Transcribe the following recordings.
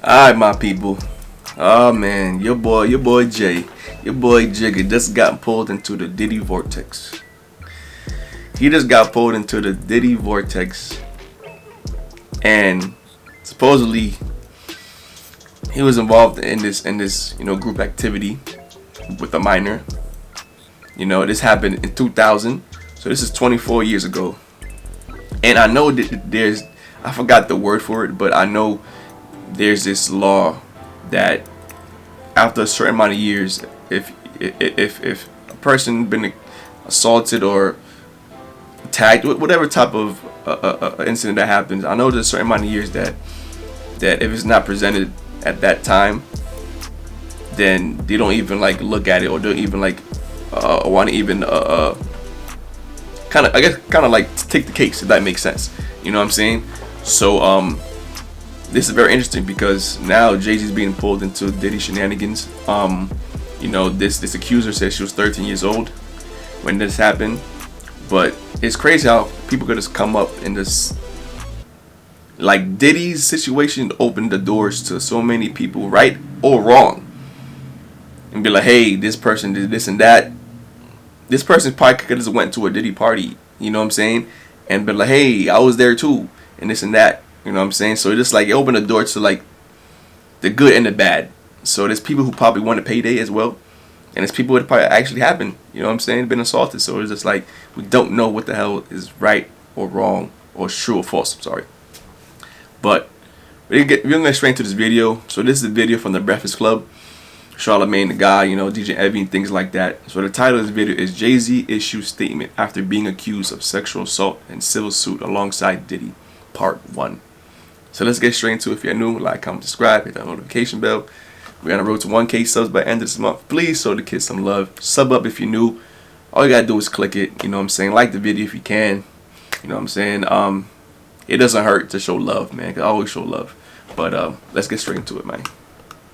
Alright, my people. Oh man, your boy Jay, your boy Jigga just got pulled into the Diddy vortex. He just got pulled into the Diddy vortex, and supposedly he was involved in this group activity with a minor. This happened in 2000, so this is 24 years ago. And I know that I forgot the word for it, but I know there's this law that after a certain amount of years, if a person been assaulted or attacked, whatever type of incident that happens, I know there's a certain amount of years that if it's not presented at that time, then they don't even look at it, or don't even want to even kind of take the case, if that makes sense. You know what I'm saying? So this is very interesting because now Jay-Z's being pulled into Diddy shenanigans. This accuser says she was 13 years old when this happened, but it's crazy how people could just come up in this. Diddy's situation opened the doors to so many people, right or wrong, and be like, hey, this person did this and that. This person probably could have just went to a Diddy party, you know what I'm saying, and be like, hey, I was there too, and this and that, you know what I'm saying. So it just it opened the door to the good and the bad. So there's people who probably want a payday as well, and there's people that probably actually happened, you know what I'm saying, been assaulted. So it's just we don't know what the hell is right or wrong or true or false. I'm sorry. But we're gonna get straight into this video. So this is a video from the Breakfast Club. Charlamagne the guy, DJ Evie and things like that. So the title of this video is Jay-Z issues statement after being accused of sexual assault and civil suit alongside Diddy, part 1. So let's get straight into it. If you're new, like, comment, subscribe, hit that notification bell. We're on the road to 1K subs by the end of this month. Please show the kids some love. Sub up if you're new. All you gotta do is click it, you know what I'm saying. Like the video if you can. You know what I'm saying. It doesn't hurt to show love, man. 'Cause I always show love. But let's get straight into it, man.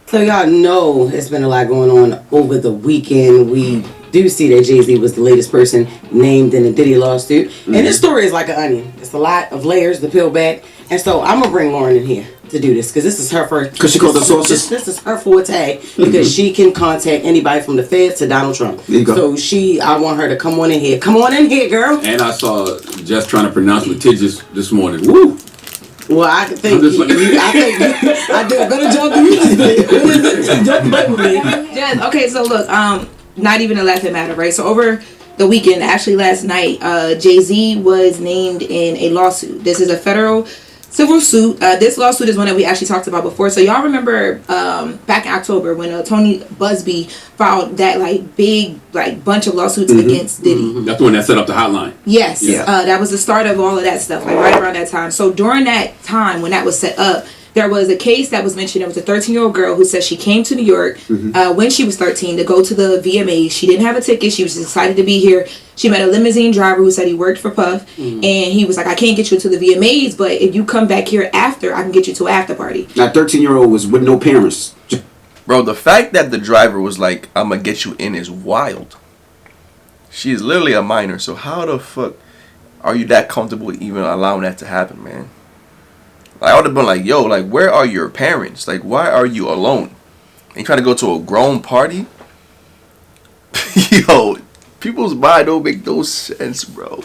So y'all know there's been a lot going on over the weekend. We do see that Jay-Z was the latest person named in the Diddy lawsuit. And this story is like an onion. It's a lot of layers to peel back. And so I'm going to bring Lauren in here to do this because this is her first. Because she called the sources? This is her forte because she can contact anybody from the feds to Donald Trump. There you go. So I want her to come on in here. Come on in here, girl. And I saw Jess trying to pronounce litigious this morning. Woo! Well, I think I did a better job than you did. Don't play with me. Yes. Okay, so look, not even a laughing matter, right? So over the weekend, actually last night, Jay-Z was named in a lawsuit. This is a federal civil suit. This lawsuit is one that we actually talked about before. So y'all remember back in October when Tony Busby filed that big bunch of lawsuits against Diddy. That's the one that set up the hotline. Yes. Yeah. That was the start of all of that stuff, right around that time. So during that time when that was set up, there was a case that was mentioned. It was a 13-year-old girl who said she came to New York when she was 13 to go to the VMAs. She didn't have a ticket. She was excited to be here. She met a limousine driver who said he worked for Puff. And he was like, I can't get you to the VMAs, but if you come back here after, I can get you to an after party. That 13-year-old was with no parents. Bro, the fact that the driver was like, I'm gonna get you in is wild. She is literally a minor, so how the fuck are you that comfortable even allowing that to happen, man? I would have been like, yo, where are your parents? Why are you alone? And you trying to go to a grown party? Yo, people's mind don't make no sense, bro.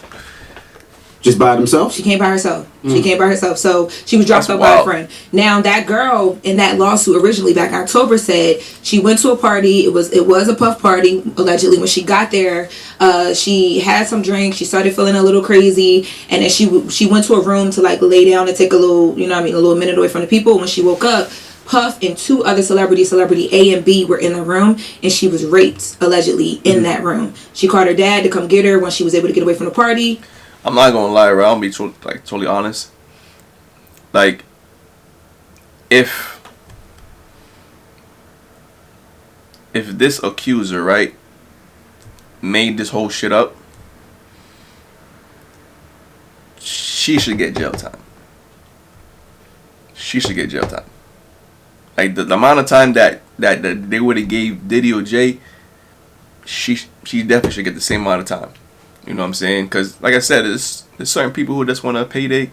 Just by themselves? She came by herself. She came by herself. So she was dropped off by a friend. Now that girl in that lawsuit originally back in October said she went to a party. It was a Puff party allegedly. When she got there, she had some drinks. She started feeling a little crazy, and then she went to a room to lay down and take a little, a little minute away from the people. When she woke up, Puff and two other celebrity A and B were in the room, and she was raped allegedly in that room. She called her dad to come get her when she was able to get away from the party. I'm not gonna lie, right? I'll be totally honest. If this accuser, right, made this whole shit up, she should get jail time. She should get jail time. The amount of time that they would have gave Diddy or Jay, she definitely should get the same amount of time. You know what I'm saying? Because, like I said, there's certain people who just want a payday,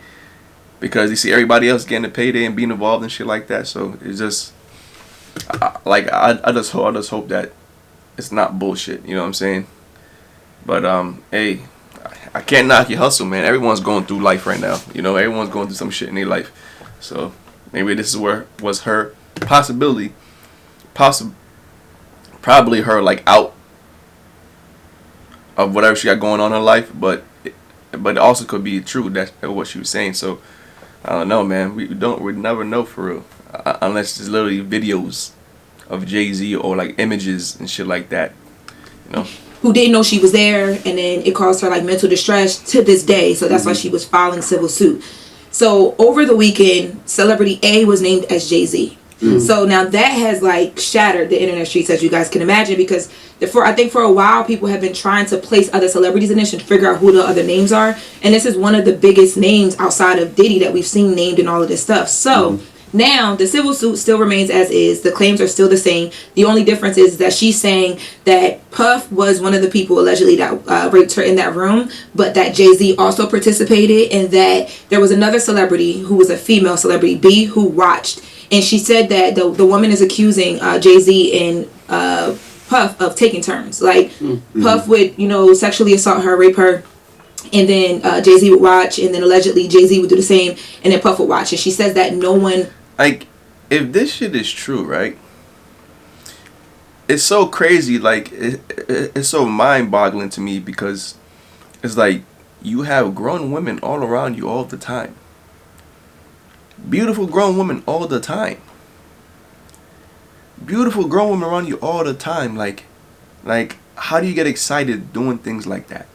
because you see everybody else getting a payday and being involved in shit like that. So it's just I just hope that it's not bullshit. You know what I'm saying? But hey, I can't knock your hustle, man. Everyone's going through life right now. You know, everyone's going through some shit in their life. So maybe this is where was her probably her like out of whatever she got going on in her life, but it also could be true that what she was saying. So I don't know, man. We never know for real, unless it's literally videos of Jay-Z or like images and shit like that, you know. Who didn't know she was there, and then it caused her like mental distress to this day. So that's why she was filing civil suit. So over the weekend, celebrity A was named as Jay-Z. So now that has like shattered the internet streets, as you guys can imagine, because I think for a while people have been trying to place other celebrities in this and figure out who the other names are, and this is one of the biggest names outside of Diddy that we've seen named in all of this stuff. So now the civil suit still remains as is. The claims are still the same. The only difference is that she's saying that Puff was one of the people allegedly that raped her in that room, but that Jay-Z also participated, and that there was another celebrity who was a female celebrity, B, who watched. And she said that the woman is accusing Jay-Z and Puff of taking turns. Like, Puff would, sexually assault her, rape her, and then Jay-Z would watch, and then allegedly Jay-Z would do the same, and then Puff would watch. And she says that no one... Like, if this shit is true, right? It's so crazy, like, it's so mind-boggling to me, because it's like, you have grown women all around you all the time. Beautiful grown women all the time. Beautiful grown women around you all the time. Like, how do you get excited doing things like that?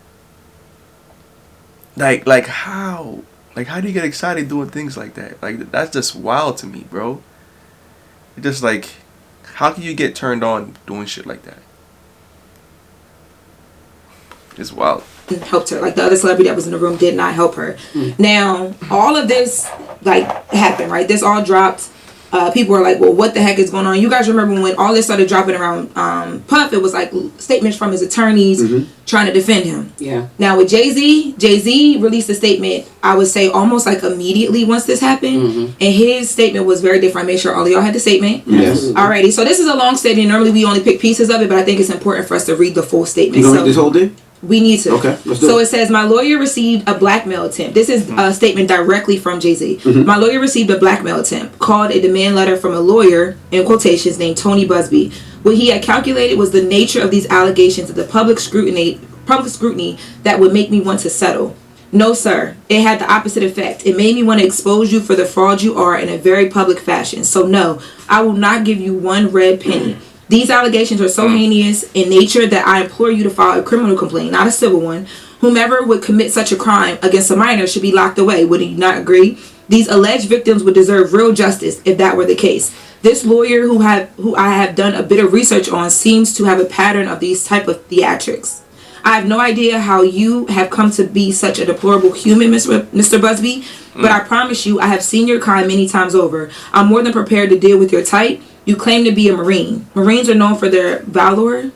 Like how? Like, how do you get excited doing things like that? Like, that's just wild to me, bro. It's just like, how can you get turned on doing shit like that? It's wild. Helped her. Like, the other celebrity that was in the room did not help her. Now, all of this, like, happened, right? This all dropped. People were like, well, what the heck is going on? You guys remember when all this started dropping around Puff, it was like statements from his attorneys trying to defend him. Yeah. Now with Jay-Z released a statement, I would say almost like immediately once this happened. And his statement was very different. I made sure all of y'all had the statement. Yes. Alrighty. So this is a long statement. Normally we only pick pieces of it, but I think it's important for us to read the full statement. You gonna read this whole thing? We need to. Okay, let's do So it. it says, my lawyer received a blackmail attempt. This is a statement directly from Jay-Z. My lawyer received a blackmail attempt, called a demand letter from a lawyer, in quotations, named Tony Busby. What he had calculated was the nature of these allegations of the public scrutiny that would make me want to settle. No, sir. It had the opposite effect. It made me want to expose you for the fraud you are in a very public fashion. So no, I will not give you one red penny. These allegations are so heinous in nature that I implore you to file a criminal complaint, not a civil one. Whomever would commit such a crime against a minor should be locked away. Would you not agree? These alleged victims would deserve real justice if that were the case. This lawyer who I have done a bit of research on seems to have a pattern of these type of theatrics. I have no idea how you have come to be such a deplorable human, Mr. Busby, but I promise you I have seen your kind many times over. I'm more than prepared to deal with your type. You claim to be a Marine. Marines are known for their valor.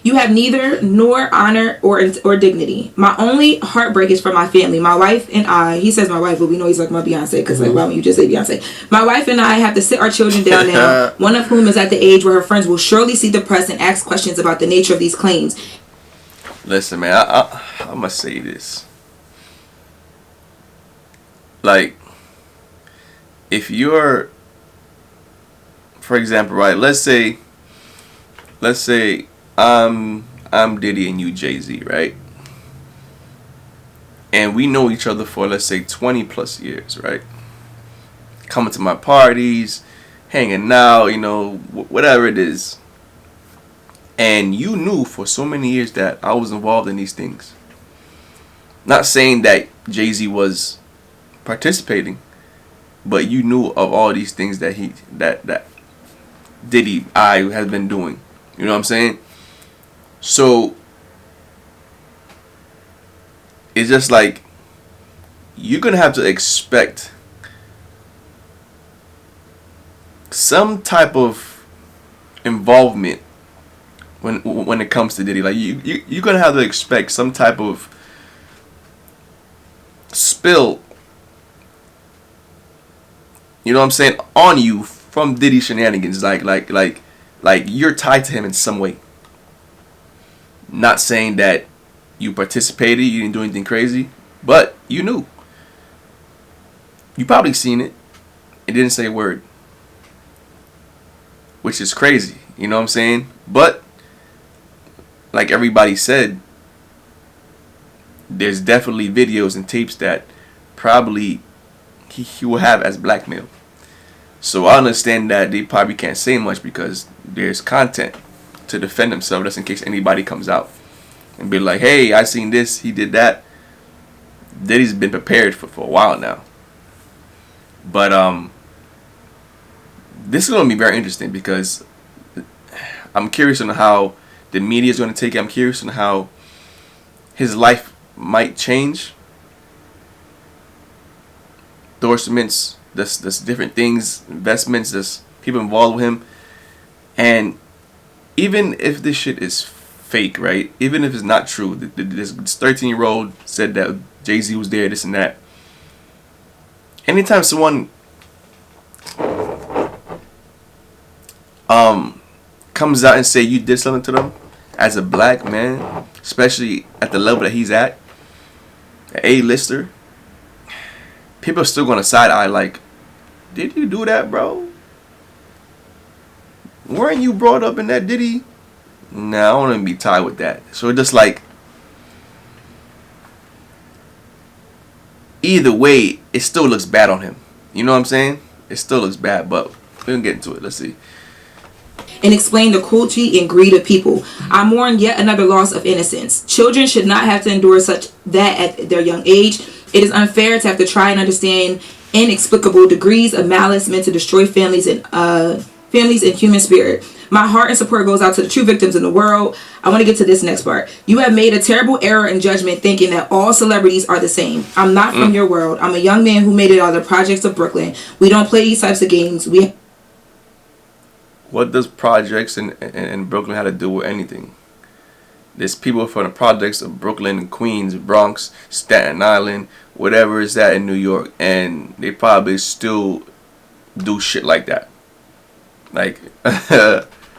You have neither nor honor or dignity. My only heartbreak is for my family. My wife and I, he says my wife, but we know he's like my Beyonce, because like, why don't you just say Beyonce? My wife and I have to sit our children down now, one of whom is at the age where her friends will surely see the press and ask questions about the nature of these claims. Listen, man, I must say this. Like, if you're, for example, right, let's say I'm Diddy and you Jay-Z, right? And we know each other for, let's say, 20 plus years, right? Coming to my parties, hanging out, whatever it is. And you knew for so many years that I was involved in these things. Not saying that Jay-Z was participating, but you knew of all these things that that Diddy has been doing. You know what I'm saying? So it's just like you're gonna have to expect some type of involvement when it comes to Diddy. Like you're gonna have to expect some type of spill, you know what I'm saying, on you from Diddy shenanigans. Like you're tied to him in some way. Not saying that you participated, you didn't do anything crazy, but you knew. You probably seen it. It didn't say a word. Which is crazy. You know what I'm saying? But, like everybody said, there's definitely videos and tapes that probably he will have as blackmail. So I understand that they probably can't say much because there's content to defend himself, just in case anybody comes out and be like, hey, I seen this, he did that. Diddy's been prepared for a while now. But this is going to be very interesting because I'm curious on how the media is going to take it. I'm curious on how his life might change. Endorsements, there's different things, investments, there's people involved with him. And even if this shit is fake, right? Even if it's not true, this 13-year-old said that Jay-Z was there, this and that. Anytime someone comes out and say you did something to them as a black man, especially at the level that he's at, an A-lister, people are still gonna side eye like, did you do that, bro? Weren't you brought up in that Diddy? Nah, I don't want to be tied with that. So it's just like, either way, it still looks bad on him. You know what I'm saying? It still looks bad, but we can get into it. Let's see. And explain the cruelty and greed of people. I mourn yet another loss of innocence. Children should not have to endure such that at their young age. It is unfair to have to try and understand inexplicable degrees of malice meant to destroy families and human spirit. My heart and support goes out to the true victims in the world. I want to get to this next part. You have made a terrible error in judgment thinking that all celebrities are the same. I'm not from your world. I'm a young man who made it out of the projects of Brooklyn. We don't play these types of games. What does projects in Brooklyn have to do with anything? There's people from the projects of Brooklyn and Queens, Bronx, Staten Island, whatever is that in New York, and they probably still do shit like that. Like,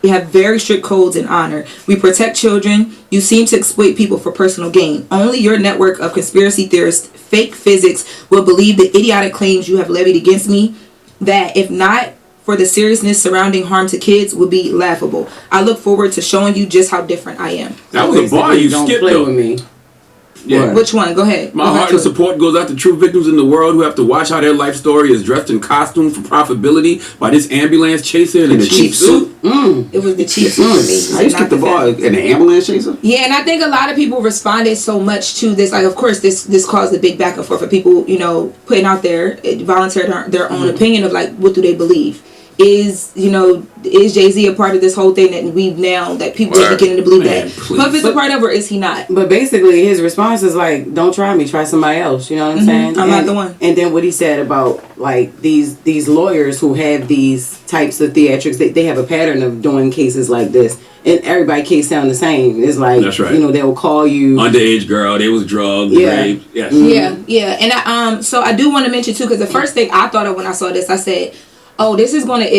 We have very strict codes and honor. We protect children. You seem to exploit people for personal gain. Only your network of conspiracy theorists, fake physics, will believe the idiotic claims you have levied against me, that if not for the seriousness surrounding harm to kids, would be laughable. I look forward to showing you just how different I am. That was a bar you skipped, play though. with me. Yeah. Which one? Go ahead. My heart and support goes out to true victims in the world who have to watch how their life story is dressed in costume for profitability by this ambulance chaser in a cheap suit. It was the cheap suit for me. I used to get the bar in an ambulance chaser. Yeah, and I think a lot of people responded so much to this. Like, of course, this caused a big back and forth for people, you know, putting out their their own opinion of like, what do they believe? Is Jay-Z a part of this whole thing that we now that people are beginning to believe that Puff is a part of, or is he not? But basically, his response is like, "Don't try me, try somebody else." You know what I'm saying? I'm not the one. And then what he said about like these lawyers who have these types of theatrics, they have a pattern of doing cases like this, and everybody case sound the same. It's like, that's right. They'll call you Underage girl, they was drugged, raped. Yes. Yeah, and so I do want to mention too, because the first thing I thought of when I saw this, I said, oh, this is going to,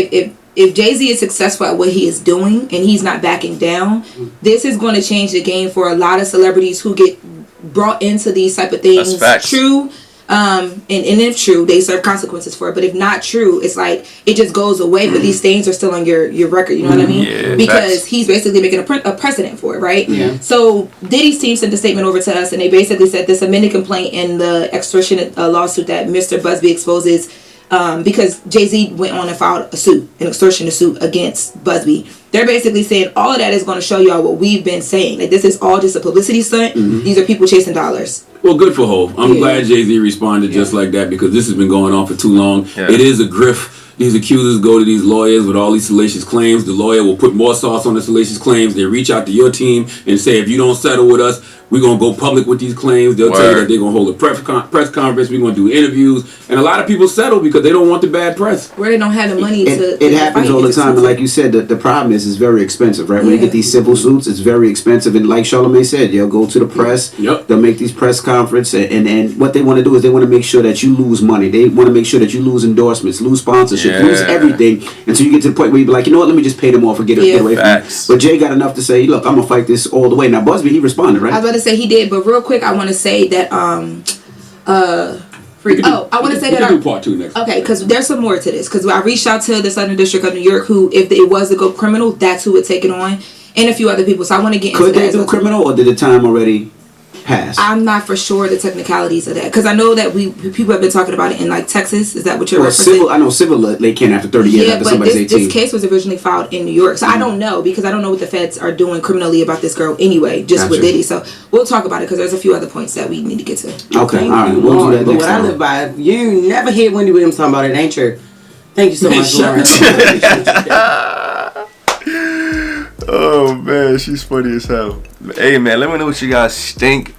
if Jay-Z is successful at what he is doing and he's not backing down, this is going to change the game for a lot of celebrities who get brought into these type of things. That's facts. True. And if true, they serve consequences for it. But if not true, it's like it just goes away. But these things are still on your record. You know what I mean? Yeah, because facts. he's basically making a precedent for it, right? Yeah. So Diddy's team sent a statement over to us, and they basically said this amended complaint in the extortion lawsuit that Mr. Busby exposes. Because Jay-Z went on and filed an extortion suit against Busby. They're basically saying all of that is going to show y'all what we've been saying. Like, this is all just a publicity stunt. These are people chasing dollars. Well, good for Hov. I'm glad Jay-Z responded just like that, because this has been going on for too long. Yeah. It is a grift. These accusers go to these lawyers with all these salacious claims. The lawyer will put more sauce on the salacious claims. They reach out to your team and say, if you don't settle with us, we're going to go public with these claims. They'll tell you that they're going to hold a press conference. We're going to do interviews. And a lot of people settle because they don't want the bad press. Where they don't have the money to it happens all the time. And like you said, the problem is it's very expensive, right? When you get these civil suits, it's very expensive. And like Charlamagne said, you'll go to the press. Yep. They'll make these press conferences. And what they want to do is they want to make sure that you lose money. They want to make sure that you lose endorsements, lose sponsorship, lose everything. Until you get to the point where you be like, you know what, let me just pay them off and get away from it. But Jay got enough to say, look, I'm going to fight this all the way. Now, Busby, he responded, right? I was about to say he did, but real quick, I want to say that, I want to say that. We'll do part 2 next. Okay, because there's some more to this. Because I reached out to the Southern District of New York, who, if it was to go criminal, that's who would take it on. And a few other people. So I want to get into that. Could they do criminal, or did the time already pass? I'm not for sure the technicalities of that, because I know that people have been talking about it in like Texas. Is that what you're referencing? Civil, I know civil they can after 30 years after somebody's 18. This case was originally filed in New York, so I don't know, because I don't know what the feds are doing criminally about this girl anyway, just with Diddy. So we'll talk about it, because there's a few other points that we need to get to. Okay, all right, we'll do that but next what time. I live by, you never hear Wendy Williams talking about it. Ain't true. Thank you so much, Lauren. Oh man, she's funny as hell. Hey man, let me know what you guys think.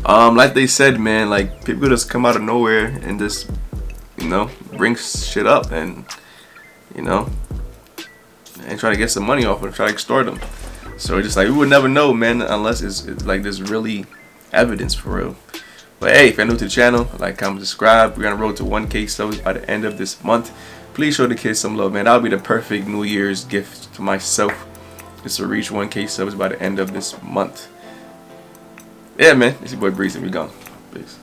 Like they said, man, like people just come out of nowhere and just, bring shit up and, and try to get some money off them, try to extort them. So it's just like we would never know, man, unless it's like there's really evidence for real. But hey, if you're new to the channel, like, comment, subscribe. We're gonna road to 1K subs by the end of this month. Please show the kids some love, man. That'll be the perfect New Year's gift to myself, just to reach 1K subs by the end of this month. Yeah, man. It's your boy Breeze, and we gone. Peace.